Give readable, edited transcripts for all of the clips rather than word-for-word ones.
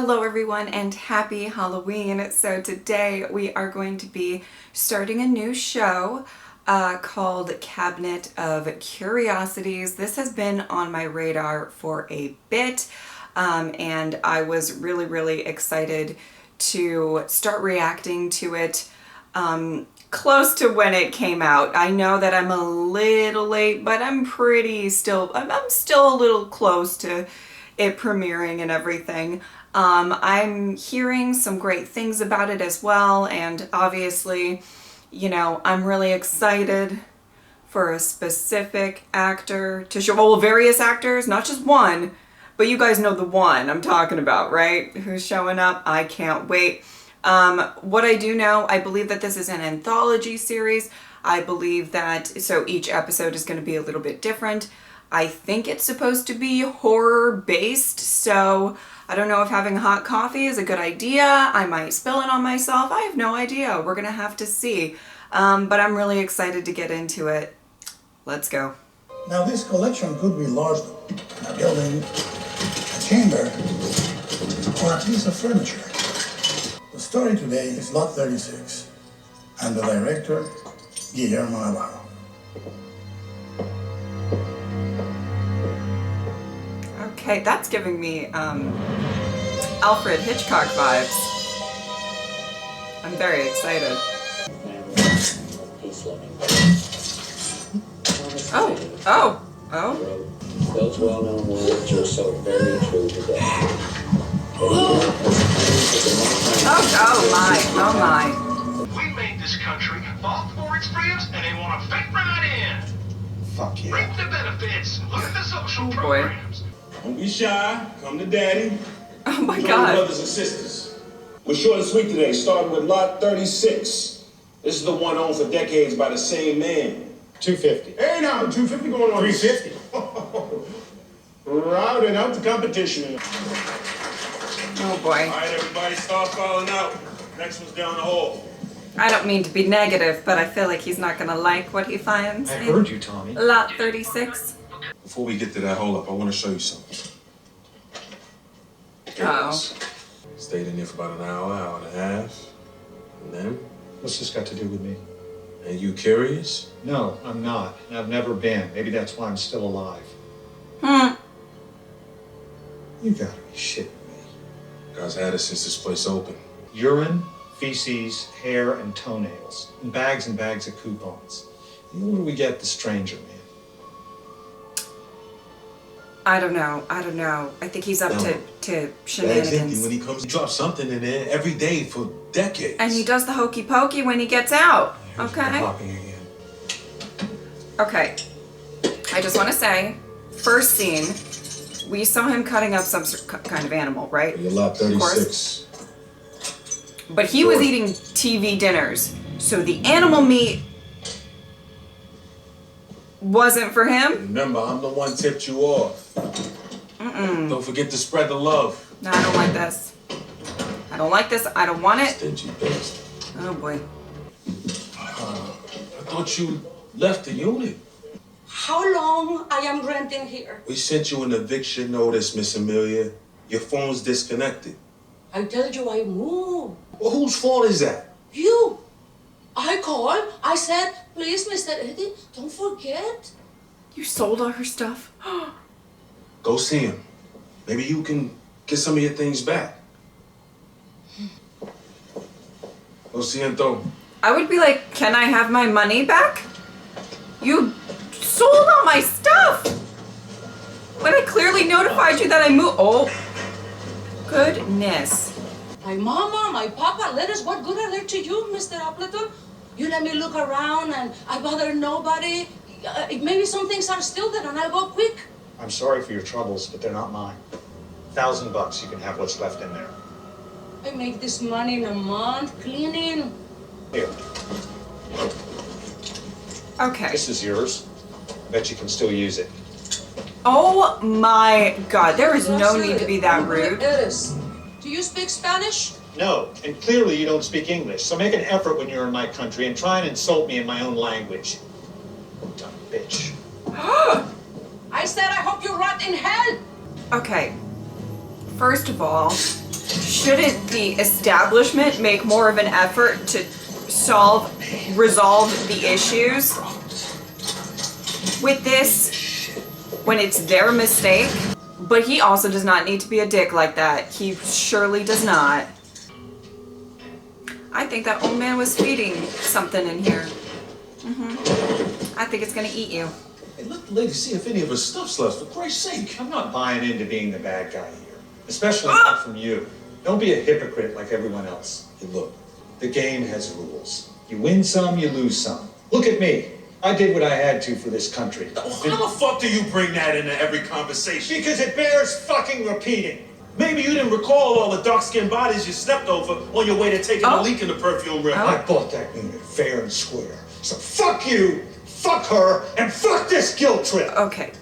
Hello everyone and happy Halloween. So today we are going to be starting a new show called Cabinet of Curiosities. This has been on my radar for a bit and I was really excited to start reacting to it close to when it came out. I know that I'm a little late, but I'm still a little close to it premiering and everything. I'm hearing some great things about it as well, and obviously, you know, I'm really excited for a specific actor to show, well, various actors, not just one, but you guys know the one I'm talking about, right? Who's showing up? I can't wait. What I do know, I believe that this is an anthology series. I believe that, so each episode is going to be a little bit different. I think it's supposed to be horror based, so I don't know if having hot coffee is a good idea. I might spill it on myself. I have no idea. We're gonna have to see. But I'm really excited to get into it. Let's go. Now this collection could be large, a building, a chamber, or a piece of furniture. The story today is Lot 36, and the director, Guillermo Navarro. Okay, that's giving me Alfred Hitchcock vibes. I'm very excited. Oh. Those well-known words are so very true today. Oh my. We made this country, fought for its freedoms, and they want to fit right in. Fuck yeah. Reap the benefits. Look at the social Oh, boy. programs. Don't be shy. Come to daddy. Oh my Join God. brothers and sisters. We're short and sweet today, starting with Lot 36. This is the one owned for decades by the same man. 250. Hey now, 250 going on 350. Routing out the competition. Oh boy. All right, everybody, start filing out. Next one's down the hall. I don't mean to be negative, but I feel like he's not gonna like what he finds. I heard you, Tommy. Lot 36. Before we get to that, hold up. I want to show you something. Uh-oh. Stayed in there for about an hour and a half. And then, What's this got to do with me? and you curious? No, I'm not. And I've never been. Maybe that's why I'm still alive. You gotta be shitting me. Guys had it since this place opened. Urine, feces, hair, and toenails. And bags of coupons. The older we get, the stranger, man. I don't know. I think he's up to Bag's empty shenanigans. when he comes. He drops something in there every day for decades. And he does the hokey pokey when he gets out. Here's the Okay. popping again. Okay. I just want to say, first scene, we saw him cutting up some kind of animal, right? You're Lot Of course. 36. But he was eating TV dinners, so the animal meat wasn't for him. Remember, I'm the one tipped you off. Don't forget to spread the love. No, I don't like this. I don't like this. I don't want it. Stingy bastard. Oh boy. I thought you left the unit. How long I am renting here? We sent you an eviction notice, Miss Amelia. Your phone's disconnected. I tell you I moved. Well, whose fault is that? You. I called. I said, please, Mr. Eddie, don't forget. You sold all her stuff? Go see him. Maybe you can get some of your things back. Lo siento. I would be like, can I have my money back? You sold all my stuff! When I clearly notified you that I moved. Oh, goodness. My mama, my papa, letters, what good are they to you, Mr. Appleton? You let me look around and I bother nobody. Maybe some things are still there and I'll go quick. I'm sorry for your troubles, but they're not mine. $1,000, you can have what's left in there. I make this money in a month cleaning. Here, Okay. this is yours. I bet you can still use it. Oh my God, there is no need to be that rude. Do you speak Spanish? No, and clearly you don't speak English, so make an effort when you're in my country and try and insult me in my own language. Dumb bitch. I said I hope you rot in hell. Okay. First of all, shouldn't the establishment make more of an effort to resolve the issues with this when it's their mistake? But he also does not need to be a dick like that. He surely does not. I think that old man was feeding something in here. I think it's gonna eat you. Hey, let the lady see if any of her stuff's left, for Christ's sake. I'm not buying into being the bad guy here. Especially not from you. Don't be a hypocrite like everyone else. Hey, look. The game has rules. You win some, you lose some. Look at me. I did what I had to for this country. How the fuck do you bring that into every conversation? Because it bears fucking repeating. Maybe you didn't recall all the dark-skinned bodies you stepped over on your way to taking a leak in the perfume river. I bought that unit fair and square. So fuck you, fuck her, and fuck this guilt trip. Okay.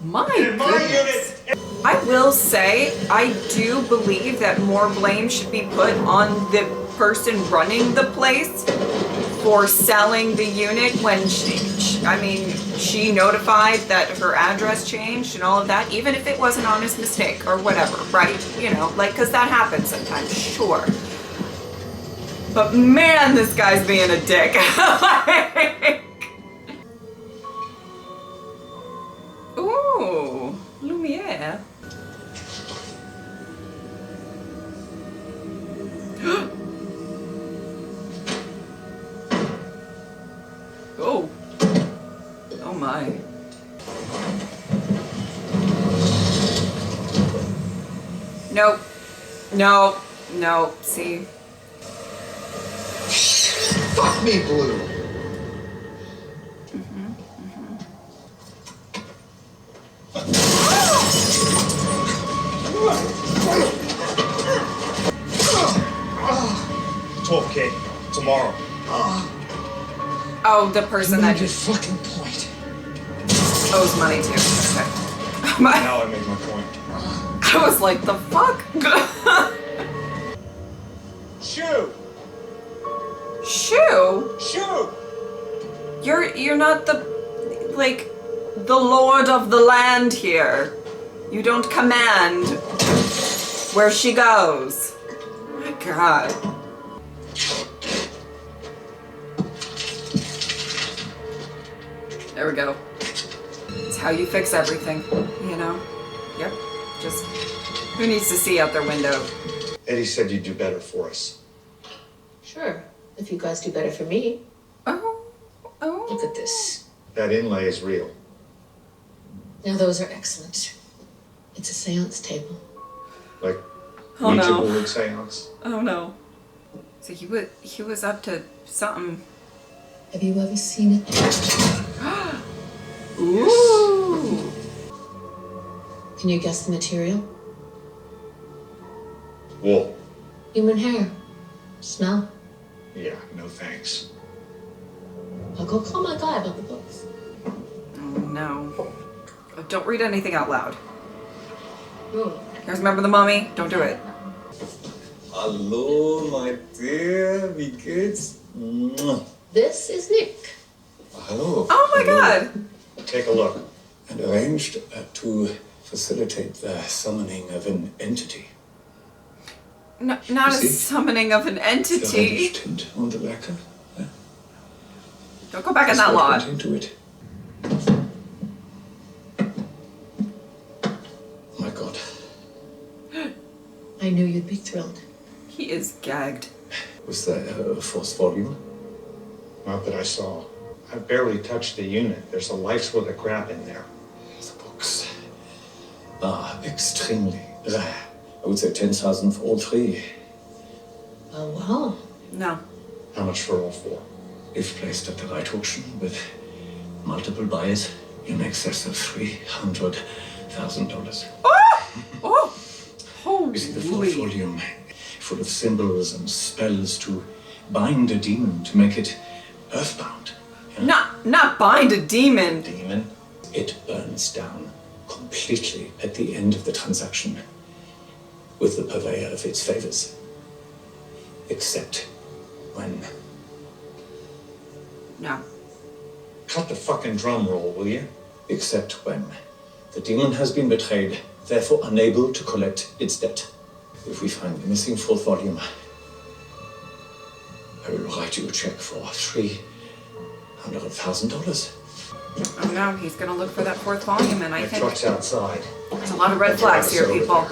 My goodness. I will say, I do believe that more blame should be put on the person running the place for selling the unit when she notified that her address changed and all of that, even if it was an honest mistake or whatever, right? You know, like, because that happens sometimes, sure. But man, this guy's being a dick. Ooh, Lumiere. Oh. Oh my. Nope. No. See. Fuck me, Blue. Okay, tomorrow. Oh, the person that Your fucking point. owes money to. Okay. Now I make my point. I was like, the fuck? Shoo! Shoo? Shoo! You're not the lord of the land here. You don't command where she goes. My God. There we go. It's how you fix everything, you know? Yep. Just, who needs to see out their window? Eddie said you'd do better for us. Sure, if you guys do better for me. Oh. Look at this. That inlay is real. Now those are excellent. It's a seance table. Like Oh, Ouija no. board seance. Oh no. So he was up to something. Have you ever seen it? Ooh. Can you guess the material? Wool. Human hair. Smell. Yeah, no thanks. I'll go call my guy about the books. Oh no. Don't read anything out loud. Ooh. Guys, remember the mummy? Don't do it. Hallo, my dear. Wie geht's? This is Nick. Hello. Oh my God. Take a look. And arranged to facilitate the summoning of an entity. No, not a See? summoning of an The entity. reddish tint on the lacquer. Don't go back in That's that what lot. went into it. My God. I knew you'd be thrilled. He is gagged. Was there a fourth volume? Not that I saw. I barely touched the unit. There's a life's worth of crap in there. The books are extremely rare. I would say 10,000 for all three. Oh, wow. No. How much for all four? If placed at the right auction with multiple buyers in excess of $300,000. Oh! You see, the fourth Holy. volume, full of symbols and spells to bind a demon, to make it earthbound. Not bind a demon. Demon. It burns down completely at the end of the transaction with the purveyor of its favors. Except when... No. Cut the fucking drum roll, will you? Except when the demon has been betrayed therefore unable to collect its debt. If we find the missing fourth volume, I will write you a check for $300,000. Oh no, he's gonna look for that fourth volume, and I My think truck's outside. there's a lot of red flags here, people.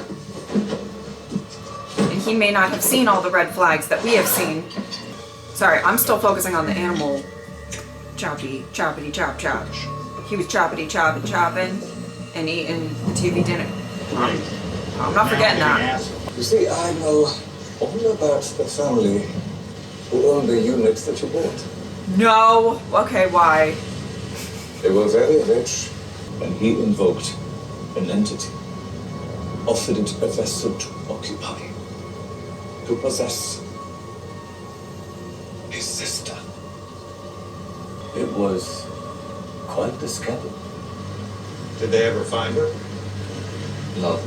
And he may not have seen all the red flags that we have seen. Sorry, I'm still focusing on the animal. Choppity, choppity, chop, chop. He was choppity, chopping, and eating TV dinner. I'm not forgetting that. You see, I know all about the family who owned the units that you bought. No. Okay, why? They were very rich, and he invoked an entity, offered it a vessel to occupy, to possess his sister. It was quite the scandal. Did they ever find her? No.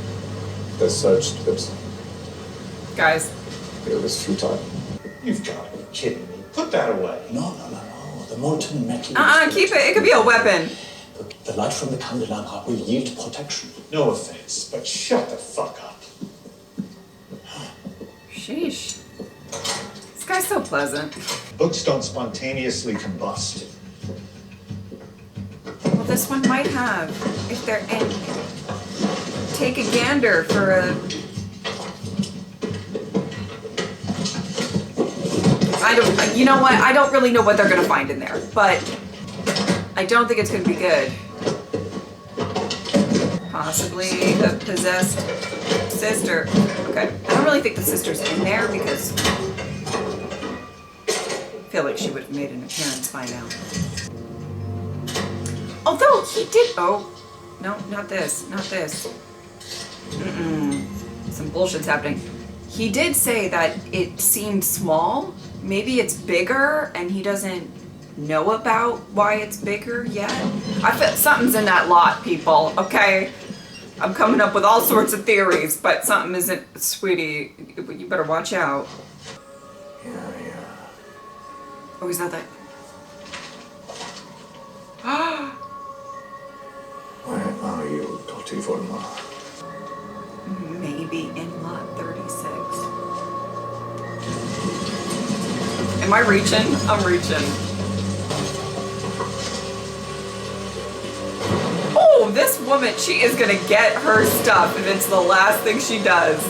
They searched, but Guys. it was futile. You've got to be kidding me. Put that away. No. The molten metal. Keep it. It could be a weapon. The light from the candelabra will yield protection. No offense, but shut the fuck up. Sheesh. This guy's so pleasant. Books don't spontaneously combust. Well, this one might have. If they're in. Take a gander for a. You know what? I don't really know what they're gonna find in there, but I don't think it's gonna be good. Possibly a possessed sister. Okay, I don't really think the sister's in there because I feel like she would have made an appearance by now. Although he did. Oh, no, not this. Not this. Some bullshit's happening. He did say that it seemed small. Maybe it's bigger and he doesn't know about why it's bigger yet. I feel something's in that lot, people, okay? I'm coming up with all sorts of theories, but something isn't, sweetie, you better watch out. Yeah. Oh, he's not that. Where are you, Dottie Volmar? Maybe in lot 36. Am I reaching? I'm reaching. Oh, this woman, she is gonna get her stuff and it's the last thing she does.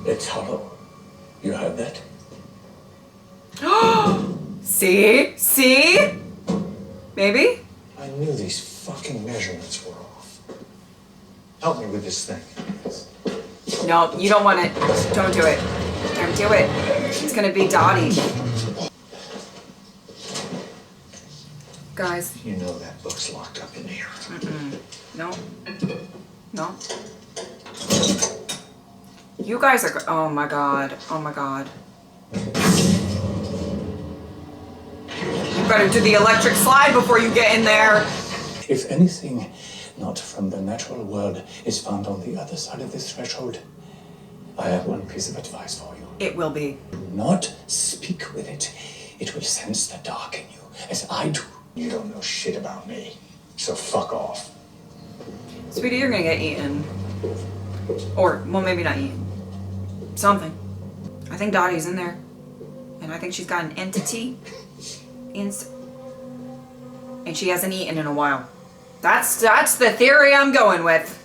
It's hollow. You heard that? See? See? Maybe? I knew these fucking measurements were off. Help me with this thing. No, you don't want it. Don't do it. Don't do it. It's gonna be Dottie. Guys. You know that book's locked up in here. No. No. You guys are. Oh my god. Oh my god. You better do the electric slide before you get in there. If anything not from the natural world is found on the other side of this threshold, I have one piece of advice for you. It will be. Do not speak with it. It will sense the dark in you, as I do. You don't know shit about me, so fuck off. Sweetie, you're gonna get eaten. Or, well, maybe not eaten. Something. I think Dottie's in there. And I think she's got an entity. And she hasn't eaten in a while. That's the theory I'm going with.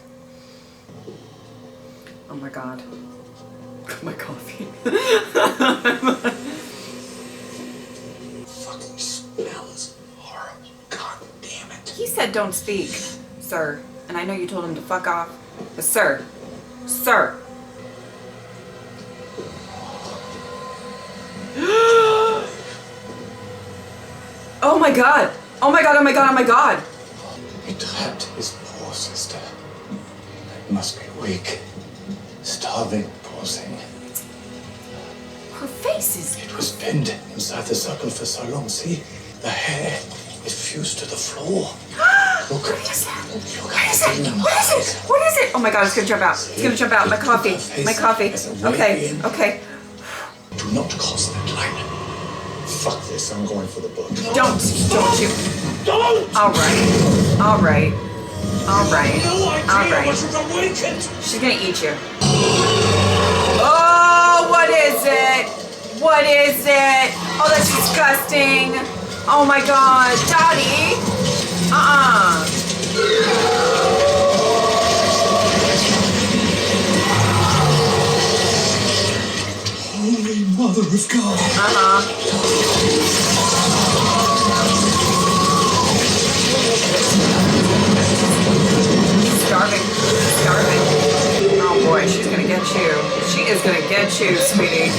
Oh my god. My coffee. Fucking smells horrible. God damn it. He said don't speak, sir. And I know you told him to fuck off. But sir. Sir. Oh my god. Oh my god, oh my god, oh my god. He trapped his poor sister. It must be weak. Starving, poor thing. Her face is... It was pinned inside the circle for so long. See? The hair is fused to the floor. Look. What is that? Look What is it? What is it? What is it? Oh my god, it's gonna jump out. It's gonna jump out. My coffee. My coffee. Okay, okay. Do not cross that line. Fuck this, I'm going for the book. Don't you. Don't! Alright. Alright. All right. No idea All right. what you've awakened. She's gonna eat you. Oh, what is it? What is it? Oh, that's disgusting. Oh my God, Daddy. Holy Mother of God. Starving. Starving. Oh boy, she's gonna get you. She is gonna get you, sweetie.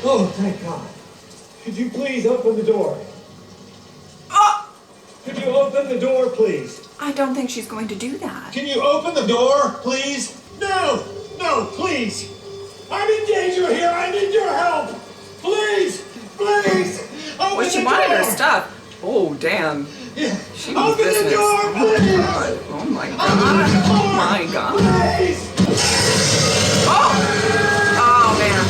Oh, thank God. Could you please open the door? Could you open the door, please? I don't think she's going to do that. Can you open the door, please? No! No, please! I'm in danger here! I need your help! Please! Please! Open Well, she the wanted door! her stuff. Oh, damn. Yeah. She means Open business. the door, please! Oh my God. Open the door! Oh my God. Please! Oh! Oh man.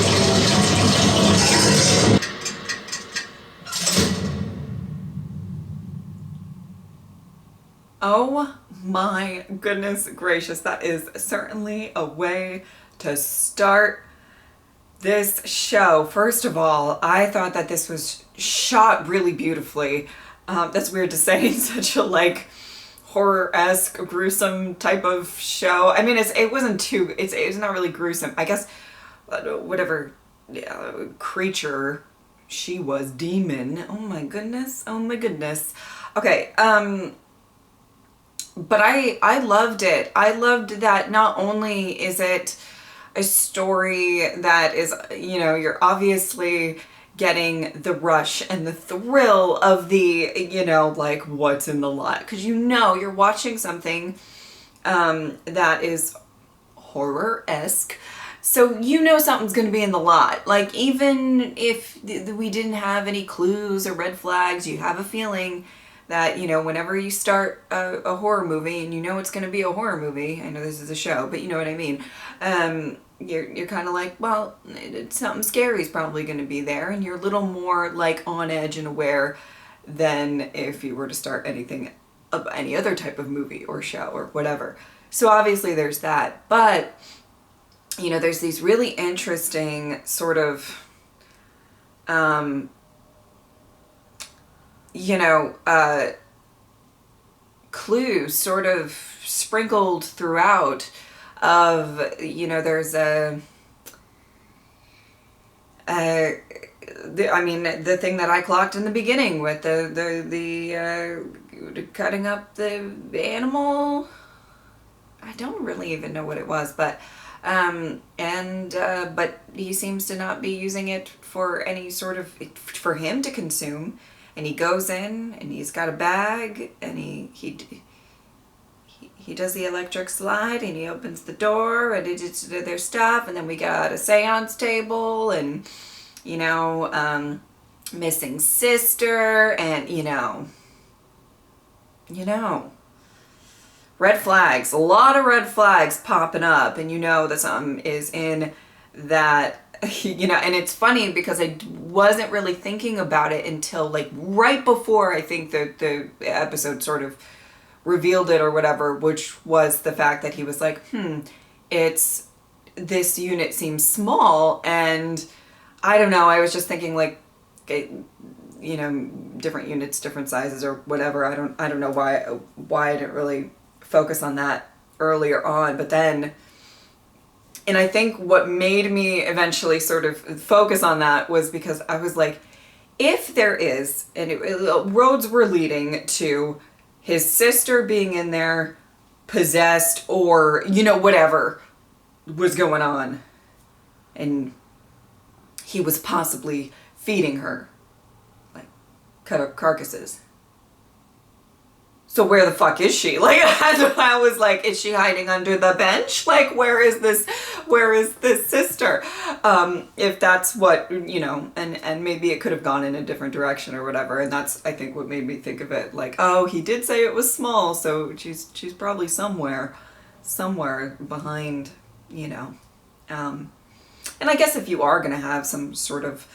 Oh my goodness gracious, that is certainly a way to start this show. First of all, I thought that this was shot really beautifully. That's weird to say in such a like horror-esque, gruesome type of show. I mean, it wasn't too, it's not really gruesome. I guess whatever creature she was, demon. Oh my goodness. Oh my goodness. Okay, but I loved it. I loved that not only is it a story that is, you know, you're obviously getting the rush and the thrill of the, you know, like what's in the lot. Because you know you're watching something that is horror-esque. So you know something's going to be in the lot. Like even if we didn't have any clues or red flags, you have a feeling that, you know, whenever you start a horror movie and you know it's going to be a horror movie, I know this is a show, but you know what I mean, you're kind of like, well, something scary is probably going to be there, and you're a little more like on edge and aware than if you were to start anything of any other type of movie or show or whatever. So obviously there's that, but you know, there's these really interesting sort of you know, clues sort of sprinkled throughout of, you know, there's I mean, the thing that I clocked in the beginning with the cutting up the animal. I don't really even know what it was, but but he seems to not be using it for any sort of, for him to consume. And he goes in and he's got a bag and he does the electric slide and he opens the door and it's their stuff, and then we got a seance table and, you know, missing sister and, you know, red flags, a lot of red flags popping up, and you know that something is in that. You know, and it's funny because I wasn't really thinking about it until like right before I think the episode sort of revealed it or whatever, which was the fact that he was like, it's, this unit seems small, and I don't know, I was just thinking like, you know, different units, different sizes or whatever. I don't know why I didn't really focus on that earlier on, but then. And I think what made me eventually sort of focus on that was because I was like, if there is, and roads were leading to his sister being in there possessed or, you know, whatever was going on, and he was possibly feeding her, like, cut up carcasses. So where the fuck is she? Like, I was like, is she hiding under the bench? Like, where is this Where is this sister? If that's what, you know, and maybe it could have gone in a different direction or whatever. And that's, I think, what made me think of it. Like, oh, he did say it was small, so she's probably somewhere behind, you know. And I guess if you are going to have some sort of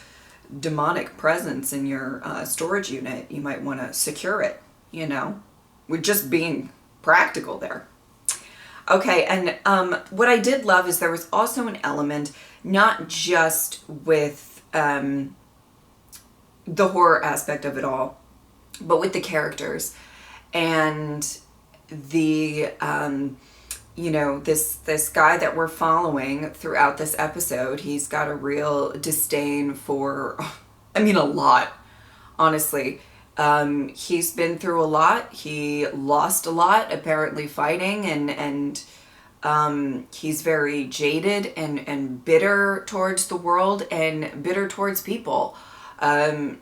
demonic presence in your storage unit, you might want to secure it, you know. We're just being practical there. Okay, and what I did love is there was also an element, not just with the horror aspect of it all, but with the characters and the, you know, this guy that we're following throughout this episode. He's got a real disdain for, I mean, a lot, honestly. He's been through a lot. He lost a lot, apparently fighting, and he's very jaded and bitter towards the world and bitter towards people. I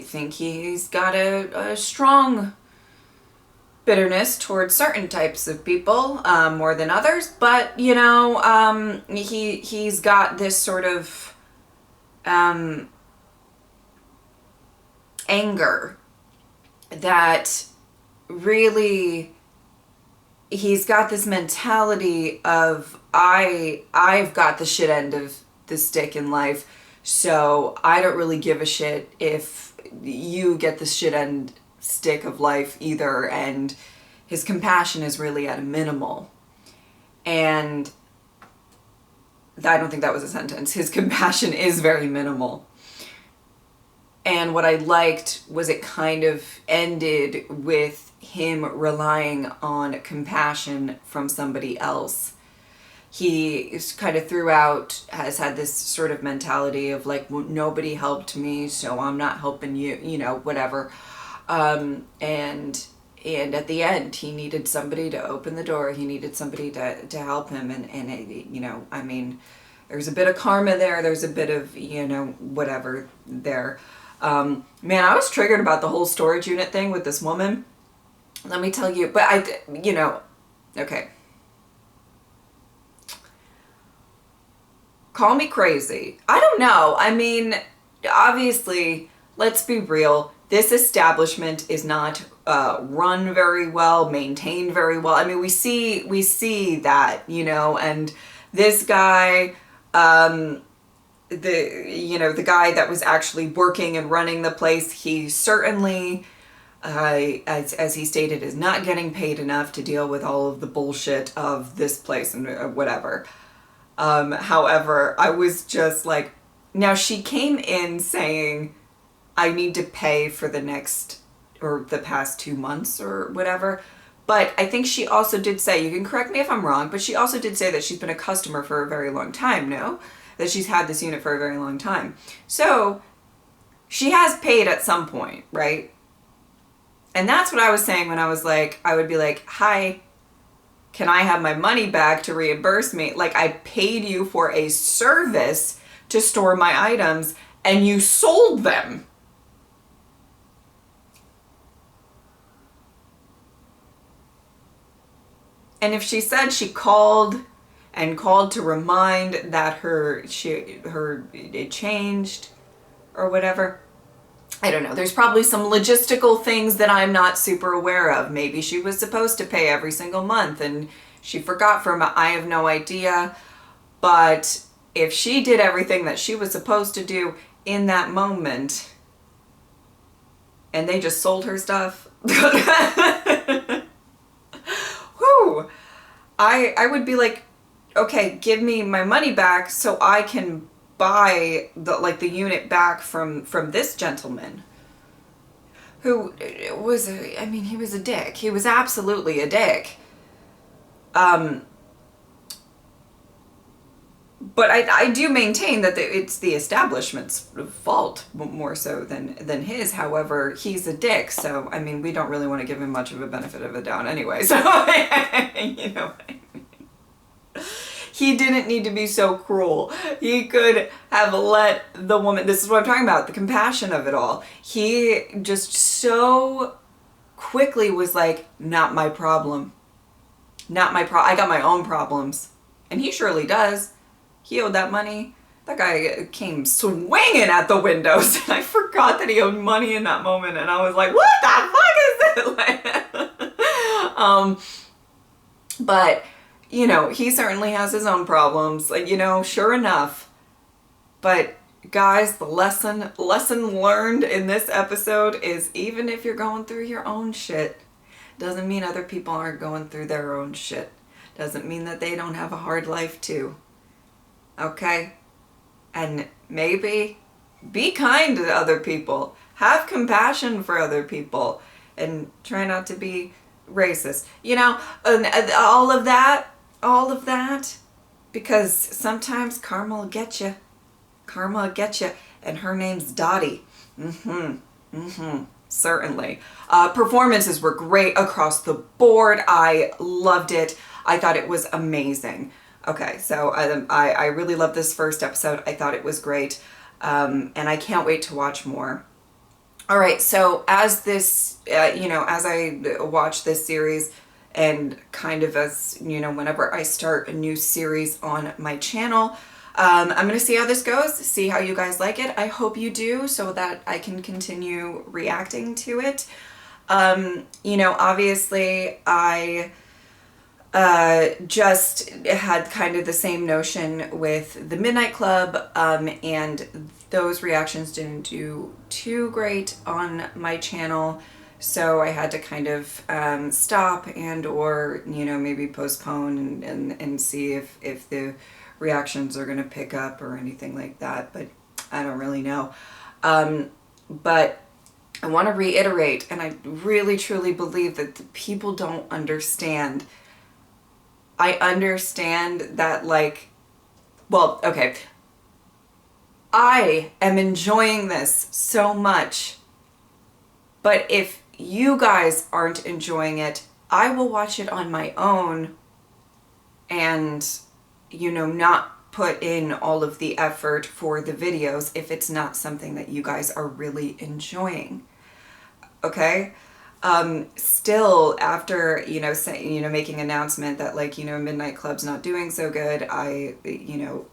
think he's got a strong bitterness towards certain types of people, more than others, but, you know, he's got this sort of, anger that really, he's got this mentality of I've got the shit end of the stick in life, so I don't really give a shit if you get the shit end stick of life either. And his compassion is really at a minimal, and I don't think that was a sentence. His compassion is very minimal. And what I liked was it kind of ended with him relying on compassion from somebody else. He is kind of throughout has had this sort of mentality of like, well, nobody helped me, so I'm not helping you, you know, whatever. And at the end, he needed somebody to open the door. He needed somebody to help him. And it, you know, I mean, there's a bit of karma there. There's a bit of, you know, whatever there. Man, I was triggered about the whole storage unit thing with this woman. Let me tell you, but you know, okay. Call me crazy. I don't know. I mean, obviously, let's be real. This establishment is not run very well, maintained very well. I mean, we see that, you know, and this guy, the guy that was actually working and running the place, he certainly, as he stated, is not getting paid enough to deal with all of the bullshit of this place and whatever. However, I was just like, now she came in saying, I need to pay for the next, or the past 2 months or whatever. But I think she also did say, you can correct me if I'm wrong, but she also did say that she's been a customer for a very long time, no? That she's had this unit for a very long time. So she has paid at some point, right? And that's what I was saying when I was like, I would be like, hi, can I have my money back to reimburse me? Like, I paid you for a service to store my items and you sold them. And if she said she called to remind that it changed or whatever, I don't know. There's probably some logistical things that I'm not super aware of. Maybe she was supposed to pay every single month and she forgot for a month. I have no idea. But if she did everything that she was supposed to do in that moment and they just sold her stuff, whew, I would be like, okay, give me my money back so I can buy the unit back from this gentleman who was he was a dick. He was absolutely a dick. But I do maintain that it's the establishment's fault more so than his. However, he's a dick, so I mean, we don't really want to give him much of a benefit of the doubt anyway. So you know what I mean. He didn't need to be so cruel. He could have let the woman, this is what I'm talking about, the compassion of it all. He just so quickly was like, not my problem. Not my problem. I got my own problems. And he surely does. He owed that money. That guy came swinging at the windows. And I forgot that he owed money in that moment. And I was like, what the fuck is it? But, you know, he certainly has his own problems. Like, you know, sure enough. But guys, the lesson learned in this episode is even if you're going through your own shit, doesn't mean other people aren't going through their own shit. Doesn't mean that they don't have a hard life too. Okay? And maybe be kind to other people. Have compassion for other people. And try not to be racist. You know, and all of that. Because sometimes karma will get you. Karma will get you. And her name's Dottie. Certainly. Performances were great across the board. I loved it. I thought it was amazing. Okay, so I really loved this first episode. I thought it was great. And I can't wait to watch more. All right, so as this, you know, as I watch this series and kind of as, you know, whenever I start a new series on my channel, I'm going to see how this goes, see how you guys like it. I hope you do so that I can continue reacting to it. You know, obviously I just had kind of the same notion with the Midnight Club, and those reactions didn't do too great on my channel, so I had to kind of stop and or, you know, maybe postpone and see if the reactions are going to pick up or anything like that, but I don't really know. But I want to reiterate, and I really truly believe that the people don't understand. I understand that, like, well, okay, I am enjoying this so much, but if you guys aren't enjoying it, I will watch it on my own and, you know, not put in all of the effort for the videos if it's not something that you guys are really enjoying. Okay? Still, after, you know, making an announcement that, like, you know, Midnight Club's not doing so good, I, you know,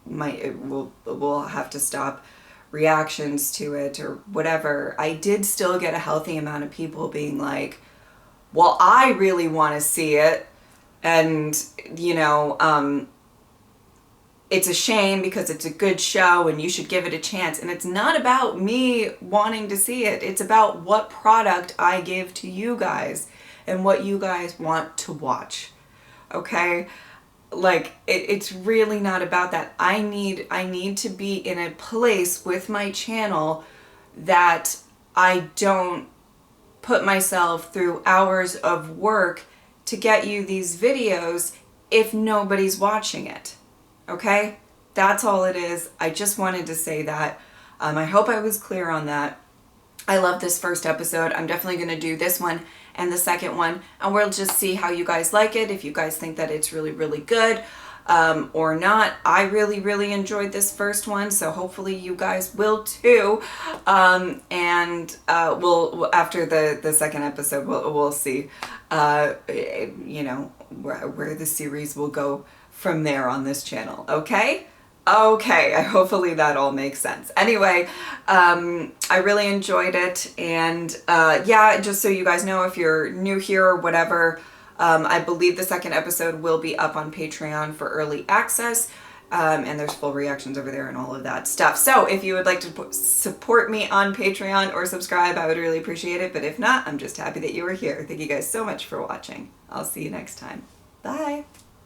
we'll have to stop reactions to it or whatever. I did still get a healthy amount of people being like, well, I really want to see it, and, you know, it's a shame because it's a good show and you should give it a chance. And it's not about me wanting to see it. It's about what product I give to you guys and what you guys want to watch. Okay? Like, it's really not about that. I need to be in a place with my channel that I don't put myself through hours of work to get you these videos if nobody's watching it. Okay? That's all it is. I just wanted to say that. I hope I was clear on that. I love this first episode. I'm definitely going to do this one and the second one, and we'll just see how you guys like it, if you guys think that it's really, really good or not. I really, really enjoyed this first one, so hopefully you guys will too. And we'll, after the second episode, we'll see, you know, where the series will go from there on this channel. Okay? Okay, hopefully that all makes sense. Anyway, I really enjoyed it, and yeah, just so you guys know, if you're new here or whatever, I believe the second episode will be up on Patreon for early access, and there's full reactions over there and all of that stuff. So if you would like to support me on Patreon or subscribe, I would really appreciate it, but if not, I'm just happy that you were here. Thank you guys so much for watching. I'll see you next time. Bye!